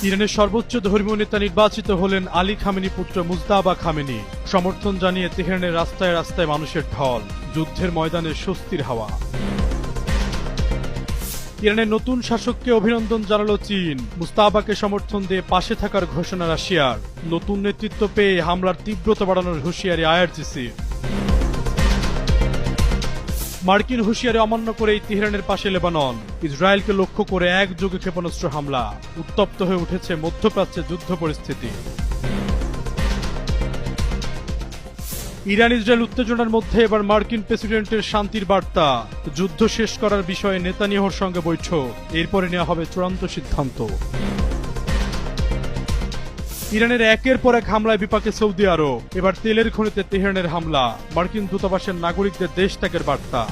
ইরানের সর্বোচ্চ ধর্মীয় নেতা নির্বাচিত হলেন আলী খামেনি পুত্র মুজতাবা খামেনি। সমর্থন জানিয়ে তেহরানের রাস্তায় রাস্তায় মানুষের ঢল, যুদ্ধের ময়দানে স্বস্তির হাওয়া। ইরানের নতুন শাসককে অভিনন্দন জানালো চীন। মুজতাবাকে সমর্থন দিয়ে পাশে থাকার ঘোষণা রাশিয়ার। নতুন নেতৃত্ব পেয়ে হামলার তীব্রতা বাড়ানোর হুঁশিয়ারি আইআরজিসির। মার্কিন হুঁশিয়ারি অমান্য করেই তেহরানের পাশে লেবানন। ইসরায়েলকে লক্ষ্য করে একযোগে ক্ষেপণাস্ত্র হামলা। উত্তপ্ত হয়ে উঠেছে মধ্যপ্রাচ্যে যুদ্ধ পরিস্থিতি। ইরান ইসরায়েল উত্তেজনার মধ্যে এবার মার্কিন প্রেসিডেন্টের শান্তির বার্তা। যুদ্ধ শেষ করার বিষয়ে নেতানিয়াহুর সঙ্গে বৈঠক, এরপরে নেওয়া হবে চূড়ান্ত সিদ্ধান্ত। ইরানের একের পর এক হামলায় বিপাকে সৌদি আরব। এবার তেলের খনিতে তেহরানের হামলা, মার্কিন দূতাবাসের নাগরিকদের দেশ ত্যাগের বার্তা।